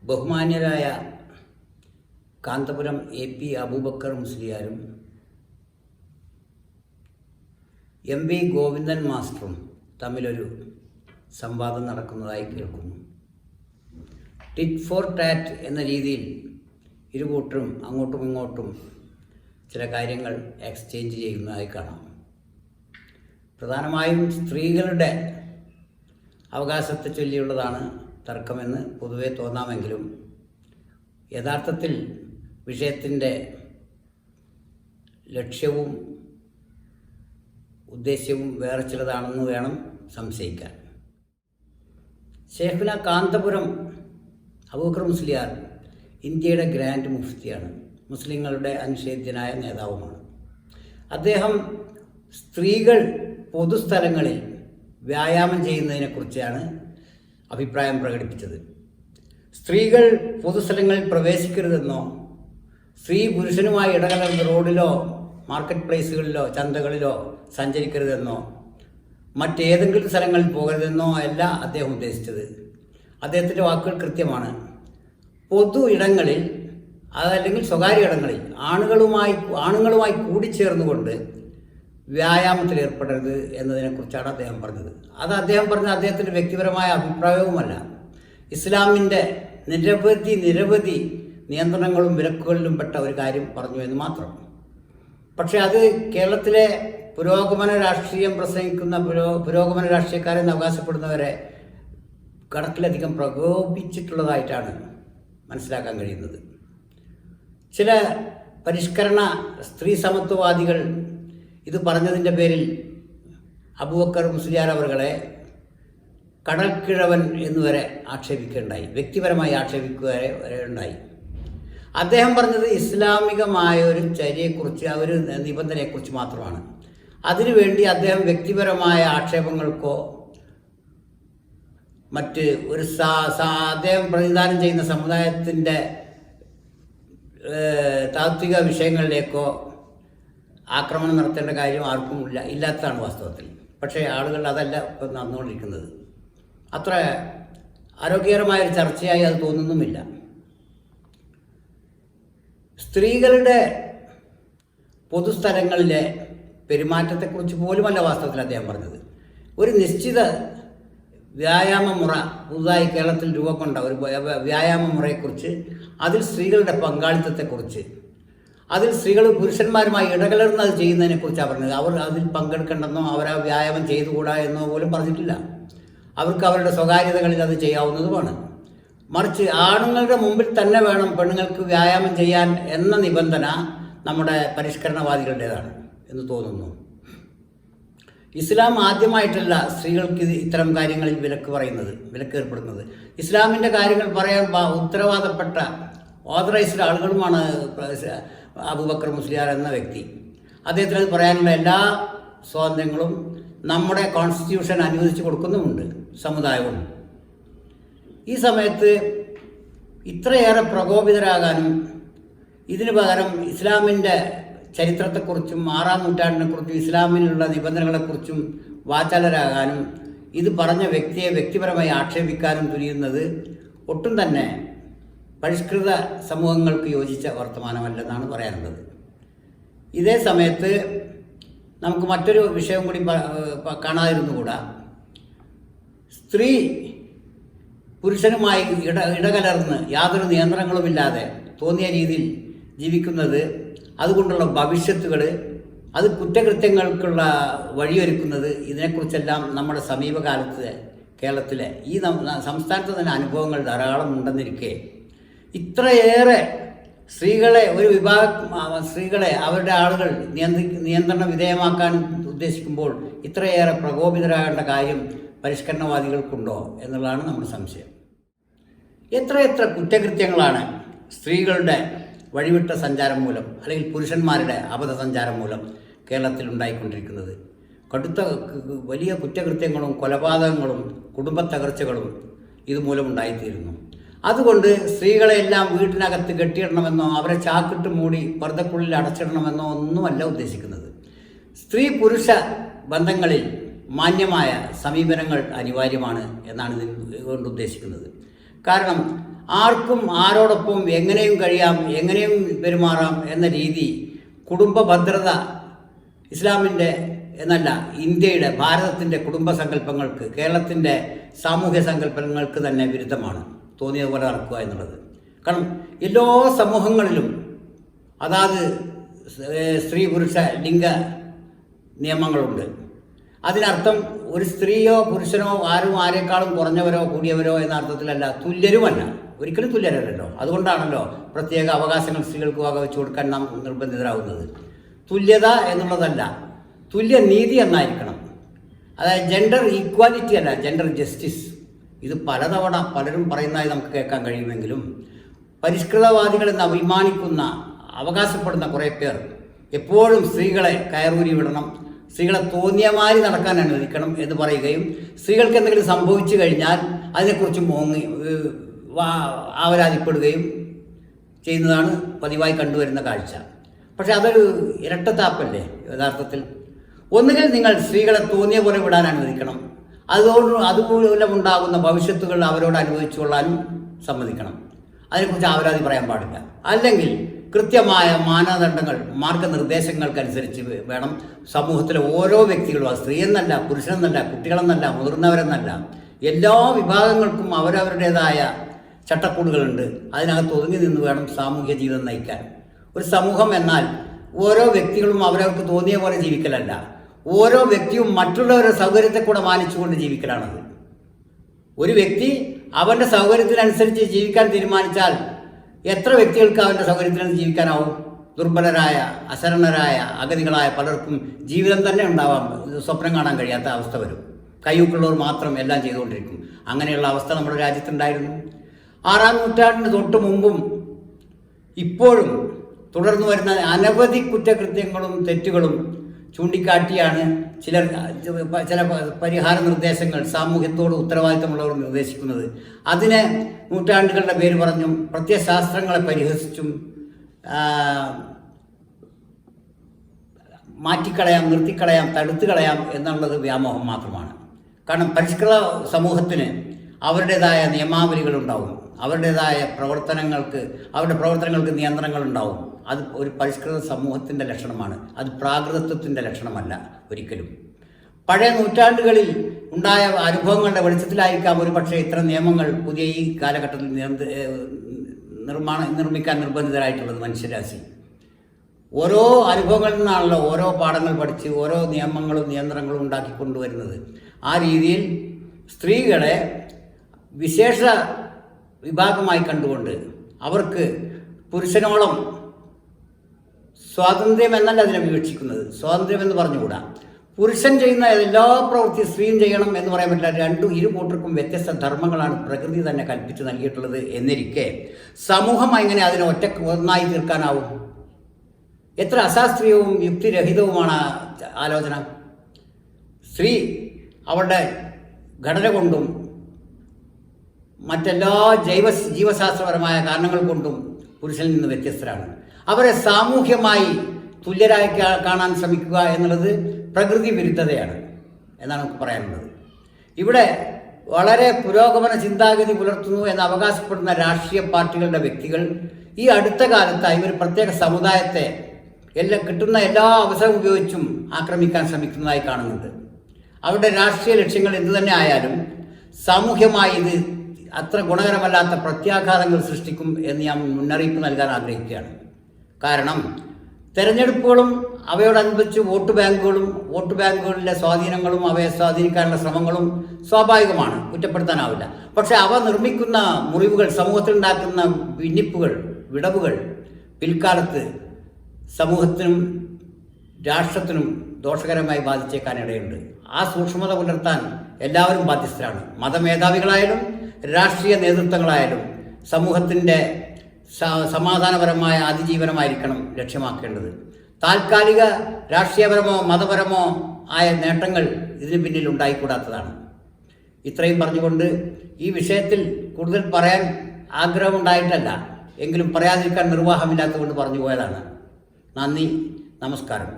ബഹുമാന്യരായ Kanthapuram AP Abubakar മുസ്ലിയാരും MV Govindan മാസ്റ്ററും തമ്മിലൊരു സംവാദം നടക്കുന്നതായി കേൾക്കുന്നു. ടിറ്റ് ഫോർ ടാറ്റ് എന്ന രീതിയിൽ ഇരുകൂട്ടരും അങ്ങോട്ടും ഇങ്ങോട്ടും ചില കാര്യങ്ങൾ എക്സ്ചേഞ്ച് ചെയ്യുന്നതായി കാണാം. പ്രധാനമായും സ്ത്രീകളുടെ അവകാശത്തെ ചൊല്ലിയുള്ളതാണ് തർക്കമെന്ന് പൊതുവെ തോന്നാമെങ്കിലും യഥാർത്ഥത്തിൽ വിഷയത്തിൻ്റെ ലക്ഷ്യവും ഉദ്ദേശ്യവും വേറെ ചിലതാണെന്ന് വേണം സംശയിക്കാൻ. ഷേഖുന കാന്തപുരം അബൂബക്കർ മുസ്ലിയാർ ഇന്ത്യയുടെ ഗ്രാൻഡ് മുഫ്തിയാണ്. മുസ്ലിങ്ങളുടെ അനിഷേധ്യനായ നേതാവുമാണ്. അദ്ദേഹം സ്ത്രീകൾ പൊതുസ്ഥലങ്ങളിൽ വ്യായാമം ചെയ്യുന്നതിനെക്കുറിച്ചാണ് അഭിപ്രായം പ്രകടിപ്പിച്ചത്. സ്ത്രീകൾ പൊതുസ്ഥലങ്ങളിൽ പ്രവേശിക്കരുതെന്നോ സ്ത്രീ പുരുഷനുമായി ഇടകലർന്ന് റോഡിലോ മാർക്കറ്റ് പ്ലേസുകളിലോ ചന്തകളിലോ സഞ്ചരിക്കരുതെന്നോ മറ്റേതെങ്കിലും സ്ഥലങ്ങളിൽ പോകരുതെന്നോ അല്ല അദ്ദേഹം ഉദ്ദേശിച്ചത്. അദ്ദേഹത്തിൻ്റെ വാക്കുകൾ കൃത്യമാണ്. പൊതു ഇടങ്ങളിൽ അതല്ലെങ്കിൽ സ്വകാര്യ ഇടങ്ങളിൽ ആണുങ്ങളുമായി കൂടിച്ചേർന്നുകൊണ്ട് വ്യായാമത്തിൽ ഏർപ്പെടരുത് എന്നതിനെക്കുറിച്ചാണ് അദ്ദേഹം പറഞ്ഞത്. അത് അദ്ദേഹം പറഞ്ഞത് അദ്ദേഹത്തിൻ്റെ വ്യക്തിപരമായ അഭിപ്രായവുമല്ല. ഇസ്ലാമിൻ്റെ നിരവധി നിയന്ത്രണങ്ങളും വിലക്കുകളിലും പെട്ട ഒരു കാര്യം പറഞ്ഞു എന്ന് മാത്രം. പക്ഷേ അത് കേരളത്തിലെ പുരോഗമന രാഷ്ട്രീയം പ്രസംഗിക്കുന്ന പുരോഗമന രാഷ്ട്രീയക്കാരെന്ന് അവകാശപ്പെടുന്നവരെ കണക്കിലധികം പ്രകോപിച്ചിട്ടുള്ളതായിട്ടാണ് മനസ്സിലാക്കാൻ കഴിയുന്നത്. ചില പരിഷ്കരണ സ്ത്രീ സമത്വവാദികൾ ഇത് പറഞ്ഞതിൻ്റെ പേരിൽ അബൂബക്കർ മുസ്ലിയാർ അവരുകളെ കടൽക്കിഴവൻ എന്നുവരെ ആക്ഷേപിക്കുകയുണ്ടായി, വ്യക്തിപരമായി ആക്ഷേപിക്കുക വരെ ഉണ്ടായി. അദ്ദേഹം പറഞ്ഞത് ഇസ്ലാമികമായ ഒരു ചര്യയെക്കുറിച്ച്, ഒരു നിബന്ധനയെക്കുറിച്ച് മാത്രമാണ്. അതിനുവേണ്ടി അദ്ദേഹം വ്യക്തിപരമായ ആക്ഷേപങ്ങൾക്കോ മറ്റ് ഒരു അദ്ദേഹം പ്രതിനിധാനം ചെയ്യുന്ന സമുദായത്തിൻ്റെ താത്വിക വിഷയങ്ങളിലേക്കോ ആക്രമണം നടത്തേണ്ട കാര്യം ആർക്കും ഇല്ലാത്തതാണ് വാസ്തവത്തിൽ. പക്ഷേ ആളുകൾ അതല്ല ഇപ്പം നടന്നുകൊണ്ടിരിക്കുന്നത്. അത്ര ആരോഗ്യകരമായൊരു ചർച്ചയായി അത് തോന്നുന്നുമില്ല. സ്ത്രീകളുടെ പൊതുസ്ഥലങ്ങളിലെ പെരുമാറ്റത്തെക്കുറിച്ച് പോലുമല്ല വാസ്തവത്തിൽ അദ്ദേഹം പറഞ്ഞത്. ഒരു നിശ്ചിത വ്യായാമ മുറ പുതുതായി കേരളത്തിൽ രൂപം കൊണ്ട ഒരു വ്യായാമ മുറയെക്കുറിച്ച്, അതിൽ സ്ത്രീകളുടെ പങ്കാളിത്തത്തെക്കുറിച്ച്, അതിൽ സ്ത്രീകൾ പുരുഷന്മാരുമായി ഇടകലർന്ന് അത് ചെയ്യുന്നതിനെക്കുറിച്ചാണ് പറഞ്ഞത്. അവർ അതിൽ പങ്കെടുക്കേണ്ടെന്നോ അവർ ആ വ്യായാമം ചെയ്തുകൂടാ എന്നോ പോലും പറഞ്ഞിട്ടില്ല. അവർക്ക് അവരുടെ സ്വകാര്യതകളിൽ അത് ചെയ്യാവുന്നതുമാണ്. മറിച്ച് ആണുങ്ങളുടെ മുമ്പിൽ തന്നെ വേണം പെണ്ണുങ്ങൾക്ക് വ്യായാമം ചെയ്യാൻ എന്ന നിബന്ധന നമ്മുടെ പരിഷ്കരണവാദികളുടേതാണ് എന്ന് തോന്നുന്നു. ഇസ്ലാം ആദ്യമായിട്ടല്ല സ്ത്രീകൾക്ക് ഇത്തരം കാര്യങ്ങളിൽ വിലക്ക് ഏർപ്പെടുന്നത്. ഇസ്ലാമിൻ്റെ കാര്യങ്ങൾ പറയാൻ ഉത്തരവാദപ്പെട്ട ഓതറൈസ്ഡ് ആളുകളുമാണ് അബൂബക്കർ മുസ്ലിയാർ എന്ന വ്യക്തി. അദ്ദേഹത്തിന് അത് പറയാനുള്ള എല്ലാ സ്വാതന്ത്ര്യങ്ങളും നമ്മുടെ കോൺസ്റ്റിറ്റ്യൂഷൻ അനുവദിച്ചു കൊടുക്കുന്നുമുണ്ട് സമുദായവും. ഈ സമയത്ത് ഇത്രയേറെ പ്രകോപിതരാകാനും ഇതിനു പകരം ഇസ്ലാമിൻ്റെ ചരിത്രത്തെക്കുറിച്ചും 6-ാം നൂറ്റാണ്ടിനെക്കുറിച്ചും ഇസ്ലാമിലുള്ള നിബന്ധനകളെക്കുറിച്ചും വാചാലരാകാനും ഇത് പറഞ്ഞ വ്യക്തിയെ വ്യക്തിപരമായി ആക്ഷേപിക്കാനും തുനിയുന്നത് ഒട്ടും തന്നെ പരിഷ്കൃത സമൂഹങ്ങൾക്ക് യോജിച്ച വർത്തമാനമല്ലെന്നാണ് പറയാനുള്ളത്. ഇതേ സമയത്ത് നമുക്ക് മറ്റൊരു വിഷയം കൂടി കാണാതിരുന്നുകൂടാ. സ്ത്രീ പുരുഷനുമായി ഇടകലർന്ന് യാതൊരു നിയന്ത്രണങ്ങളുമില്ലാതെ തോന്നിയ രീതിയിൽ ജീവിക്കുന്നത്, അതുകൊണ്ടുള്ള ഭവിഷ്യത്തുകൾ, അത് കുറ്റകൃത്യങ്ങൾക്കുള്ള വഴിയൊരുക്കുന്നത്, ഇതിനെക്കുറിച്ചെല്ലാം നമ്മുടെ സമീപകാലത്ത് കേരളത്തിലെ ഈ സംസ്ഥാനത്ത് തന്നെ അനുഭവങ്ങൾ ധാരാളം ഉണ്ടെന്നിരിക്കെ ഇത്രയേറെ സ്ത്രീകളെ ഒരു വിഭാഗം സ്ത്രീകളെ അവരുടെ ആളുകൾ നിയന്ത്രണ വിധേയമാക്കാൻ ഉദ്ദേശിക്കുമ്പോൾ ഇത്രയേറെ പ്രകോപിതരാകേണ്ട കാര്യം പരിഷ്കരണവാദികൾക്കുണ്ടോ എന്നുള്ളതാണ് നമ്മുടെ സംശയം. എത്രയെത്ര കുറ്റകൃത്യങ്ങളാണ് സ്ത്രീകളുടെ വഴിവിട്ട സഞ്ചാരം മൂലം അല്ലെങ്കിൽ പുരുഷന്മാരുടെ അബദ്ധ സഞ്ചാരം മൂലം കേരളത്തിൽ ഉണ്ടായിക്കൊണ്ടിരിക്കുന്നത്. കടുത്ത വലിയ കുറ്റകൃത്യങ്ങളും കൊലപാതകങ്ങളും കുടുംബ തകർച്ചകളും ഇതുമൂലം ഉണ്ടായിത്തീരുന്നു. അതുകൊണ്ട് സ്ത്രീകളെല്ലാം വീട്ടിനകത്ത് കെട്ടിയിടണമെന്നോ അവരെ ചാക്കിട്ട് മൂടി പർദ്ദക്കുള്ളിൽ അടച്ചിടണമെന്നോ ഒന്നുമല്ല ഉദ്ദേശിക്കുന്നത്. സ്ത്രീ പുരുഷ ബന്ധങ്ങളിൽ മാന്യമായ സമീപനങ്ങൾ അനിവാര്യമാണ് എന്നാണ് ഇതുകൊണ്ട് ഉദ്ദേശിക്കുന്നത്. കാരണം ആർക്കും ആരോടൊപ്പം എങ്ങനെയും കഴിയാം, എങ്ങനെയും പെരുമാറാം എന്ന രീതി കുടുംബ ഭദ്രത ഇസ്ലാമിൻ്റെ എന്നല്ല ഇന്ത്യയുടെ ഭാരതത്തിൻ്റെ കുടുംബ സങ്കല്പങ്ങൾക്ക്, കേരളത്തിൻ്റെ സാമൂഹ്യ സങ്കല്പങ്ങൾക്ക് തന്നെ വിരുദ്ധമാണ് തോന്നിയതുപോലെ നടക്കുക എന്നുള്ളത്. കാരണം എല്ലാ സമൂഹങ്ങളിലും അതാത് സ്ത്രീ പുരുഷ ലിംഗ നിയമങ്ങളുണ്ട്. അതിനർത്ഥം ഒരു സ്ത്രീയോ പുരുഷനോ ആരും ആരെക്കാളും കുറഞ്ഞവരോ കൂടിയവരോ എന്ന അർത്ഥത്തിലല്ല, തുല്യരുമല്ല, ഒരിക്കലും തുല്യരല്ലോ. അതുകൊണ്ടാണല്ലോ പ്രത്യേക അവകാശങ്ങൾ സ്ത്രീകൾക്ക് വകവെച്ചു കൊടുക്കാൻ നാം നിർബന്ധിതരാകുന്നത്. തുല്യത എന്നുള്ളതല്ല, തുല്യനീതി എന്നായിരിക്കണം. അതായത് ജെൻഡർ ഈക്വാലിറ്റി അല്ല, ജെൻഡർ ജസ്റ്റിസ്. ഇത് പലതവണ പലരും പറയുന്നതായി നമുക്ക് കേൾക്കാൻ കഴിയുമെങ്കിലും പരിഷ്കൃതവാദികളെന്ന് അഭിമാനിക്കുന്ന അവകാശപ്പെടുന്ന കുറേ പേർ എപ്പോഴും സ്ത്രീകളെ കയറൂരി വിടണം, സ്ത്രീകളെ തോന്നിയമാതിരി നടക്കാൻ അനുവദിക്കണം എന്ന് പറയുകയും സ്ത്രീകൾക്ക് എന്തെങ്കിലും സംഭവിച്ചു കഴിഞ്ഞാൽ അതിനെക്കുറിച്ച് ആവരാതിപ്പെടുകയും ചെയ്യുന്നതാണ് പതിവായി കണ്ടുവരുന്ന കാഴ്ച. പക്ഷെ അതൊരു ഇരട്ടത്താപ്പല്ലേ യഥാർത്ഥത്തിൽ. ഒന്നുകിൽ നിങ്ങൾ സ്ത്രീകളെ തോന്നിയ പോലെ വിടാൻ അനുവദിക്കണം, അതുമൂലമുണ്ടാകുന്ന ഭവിഷ്യത്തുകൾ അവരോട് അനുവദിച്ചു കൊള്ളാനും സമ്മതിക്കണം, അതിനെക്കുറിച്ച് ആവരാതി പറയാൻ പാടില്ല. അല്ലെങ്കിൽ കൃത്യമായ മാനദണ്ഡങ്ങൾ, മാർഗനിർദ്ദേശങ്ങൾക്കനുസരിച്ച് വേണം സമൂഹത്തിലെ ഓരോ വ്യക്തികളും, അത് സ്ത്രീയെന്നല്ല, പുരുഷനെന്നല്ല, കുട്ടികളെന്നല്ല, മുതിർന്നവരെന്നല്ല, എല്ലാ വിഭാഗങ്ങൾക്കും അവരവരുടേതായ ചട്ടക്കൂടുകളുണ്ട്. അതിനകത്ത് ഒതുങ്ങി നിന്ന് വേണം സാമൂഹ്യ ജീവിതം നയിക്കാൻ. ഒരു സമൂഹം എന്നാൽ ഓരോ വ്യക്തികളും അവരവർക്ക് തോന്നിയ പോലെ ജീവിക്കലല്ല, ഓരോ വ്യക്തിയും മറ്റുള്ളവരുടെ സൗകര്യത്തെ കൂടെ മാനിച്ചുകൊണ്ട് ജീവിക്കലാണത്. ഒരു വ്യക്തി അവൻ്റെ സൗകര്യത്തിനനുസരിച്ച് ജീവിക്കാൻ തീരുമാനിച്ചാൽ എത്ര വ്യക്തികൾക്ക് അവൻ്റെ സൗകര്യത്തിനനുസരിച്ച് ജീവിക്കാനാവും? ദുർബലരായ, അശരണരായ, അഗതികളായ പലർക്കും ജീവിതം തന്നെ ഉണ്ടാവാം, സ്വപ്നം കാണാൻ കഴിയാത്ത അവസ്ഥ വരും. കയ്യൂക്കുള്ളവർ മാത്രം എല്ലാം ചെയ്തുകൊണ്ടിരിക്കും. അങ്ങനെയുള്ള അവസ്ഥ നമ്മുടെ രാജ്യത്തുണ്ടായിരുന്നു. 6-ാം നൂറ്റാണ്ടിന് തൊട്ട് മുമ്പും ഇപ്പോഴും തുടർന്നു വരുന്ന അനവധി കുറ്റകൃത്യങ്ങളും തെറ്റുകളും ചൂണ്ടിക്കാട്ടിയാണ് ചില പരിഹാര നിർദ്ദേശങ്ങൾ സാമൂഹ്യത്തോട് ഉത്തരവാദിത്തമുള്ളവർ നിർദ്ദേശിക്കുന്നത്. അതിന് നൂറ്റാണ്ടുകളുടെ പേര് പറഞ്ഞും പ്രത്യയശാസ്ത്രങ്ങളെ പരിഹസിച്ചും മാറ്റിക്കളയാം, നിർത്തിക്കളയാം, തടുത്തുകളയാം എന്നുള്ളത് വ്യാമോഹം മാത്രമാണ്. കാരണം പരിഷ്കൃത സമൂഹത്തിന് അവരുടേതായ നിയമാവലികളുണ്ടാവും, അവരുടെ പ്രവർത്തനങ്ങൾക്ക് നിയന്ത്രണങ്ങളുണ്ടാവും. അത് ഒരു പരിഷ്കൃത സമൂഹത്തിൻ്റെ ലക്ഷണമാണ്, അത് പ്രാകൃതത്വത്തിൻ്റെ ലക്ഷണമല്ല ഒരിക്കലും. പഴയ നൂറ്റാണ്ടുകളിൽ ഉണ്ടായ അനുഭവങ്ങളുടെ വെളിച്ചത്തിലായിരിക്കാം ഒരു പക്ഷേ ഇത്തരം നിയമങ്ങൾ പുതിയ ഈ കാലഘട്ടത്തിൽ നിർമ്മിക്കാൻ നിർബന്ധിതരായിട്ടുള്ളത് മനുഷ്യരാശി. ഓരോ അനുഭവങ്ങളിൽ നിന്നാണല്ലോ ഓരോ പാഠങ്ങൾ പഠിച്ച് ഓരോ നിയമങ്ങളും നിയന്ത്രണങ്ങളും ഉണ്ടാക്കിക്കൊണ്ടുവരുന്നത്. ആ രീതിയിൽ സ്ത്രീകളെ വിശേഷ വിഭാഗമായി കണ്ടുകൊണ്ട് അവർക്ക് പുരുഷനോളം സ്വാതന്ത്ര്യം എന്നല്ല അതിനെ വിവക്ഷിക്കുന്നത്, സ്വാതന്ത്ര്യം എന്ന് പറഞ്ഞുകൂടാ. പുരുഷൻ ചെയ്യുന്ന എല്ലാ പ്രവൃത്തിയും സ്ത്രീയും ചെയ്യണം എന്ന് പറയാൻ പറ്റില്ല. ഇരു കൂട്ടർക്കും വ്യത്യസ്ത ധർമ്മങ്ങളാണ് പ്രകൃതി തന്നെ കൽപ്പിച്ച് നൽകിയിട്ടുള്ളത് എന്നിരിക്കെ സമൂഹം എങ്ങനെ അതിനെ ഒന്നായി തീർക്കാനാവും? എത്ര അശാസ്ത്രീയവും യുക്തിരഹിതവുമാണ് ആലോചന. സ്ത്രീ അവളുടെ ഘടന കൊണ്ടും മറ്റെല്ലാ ജീവശാസ്ത്രപരമായ കാരണങ്ങൾ കൊണ്ടും പുരുഷനിൽ നിന്ന് വ്യത്യസ്തരാണ്. അവരെ സാമൂഹ്യമായി തുല്യരായി കാണാൻ ശ്രമിക്കുക എന്നുള്ളത് പ്രകൃതി വിരുദ്ധതയാണ് എന്നാണ് നമുക്ക് പറയാനുള്ളത്. ഇവിടെ വളരെ പുരോഗമന ചിന്താഗതി പുലർത്തുന്നു എന്ന് അവകാശപ്പെടുന്ന രാഷ്ട്രീയ പാർട്ടികളുടെ വ്യക്തികൾ ഈ അടുത്ത കാലത്തായി ഒരു പ്രത്യേക സമുദായത്തെ കിട്ടുന്ന എല്ലാ അവസരവും ഉപയോഗിച്ചും ആക്രമിക്കാൻ ശ്രമിക്കുന്നതായി കാണുന്നുണ്ട്. അവരുടെ രാഷ്ട്രീയ ലക്ഷ്യങ്ങൾ എന്തുതന്നെ ആയാലും സാമൂഹ്യമായി ഇത് അത്ര ഗുണകരമല്ലാത്ത പ്രത്യാഘാതങ്ങൾ സൃഷ്ടിക്കും എന്ന് ഞാൻ മുന്നറിയിപ്പ് നൽകാൻ ആഗ്രഹിക്കുകയാണ്. കാരണം തെരഞ്ഞെടുപ്പുകളും അവയോടനുബന്ധിച്ച് വോട്ട് ബാങ്കുകളിലെ സ്വാധീനങ്ങളും അവയെ സ്വാധീനിക്കാനുള്ള ശ്രമങ്ങളും സ്വാഭാവികമാണ്, കുറ്റപ്പെടുത്താനാവില്ല. പക്ഷെ അവ നിർമ്മിക്കുന്ന മുറിവുകൾ, സമൂഹത്തിലുണ്ടാക്കുന്ന ഭിന്നിപ്പുകൾ, വിടവുകൾ പിൽക്കാലത്ത് സമൂഹത്തിനും രാഷ്ട്രത്തിനും ദോഷകരമായി ബാധിച്ചേക്കാനിടയുണ്ട്. ആ സൂക്ഷ്മത പുലർത്താൻ എല്ലാവരും ബാധ്യസ്ഥരാണ്. മതമേധാവികളായാലും രാഷ്ട്രീയ നേതൃത്വങ്ങളായാലും സമൂഹത്തിൻ്റെ സമാധാനപരമായ അതിജീവനമായിരിക്കണം ലക്ഷ്യമാക്കേണ്ടത്. താൽക്കാലിക രാഷ്ട്രീയപരമോ മതപരമോ ആയ നേട്ടങ്ങൾ ഇതിന് പിന്നിൽ ഉണ്ടായിക്കൂടാത്തതാണ്. ഇത്രയും പറഞ്ഞുകൊണ്ട് ഈ വിഷയത്തിൽ കൂടുതൽ പറയാൻ ആഗ്രഹമുണ്ടായിട്ടല്ല, എങ്കിലും പറയാതിരിക്കാൻ നിർവാഹമില്ലാത്തതുകൊണ്ട് പറഞ്ഞു പോയതാണ്. നന്ദി, നമസ്കാരം.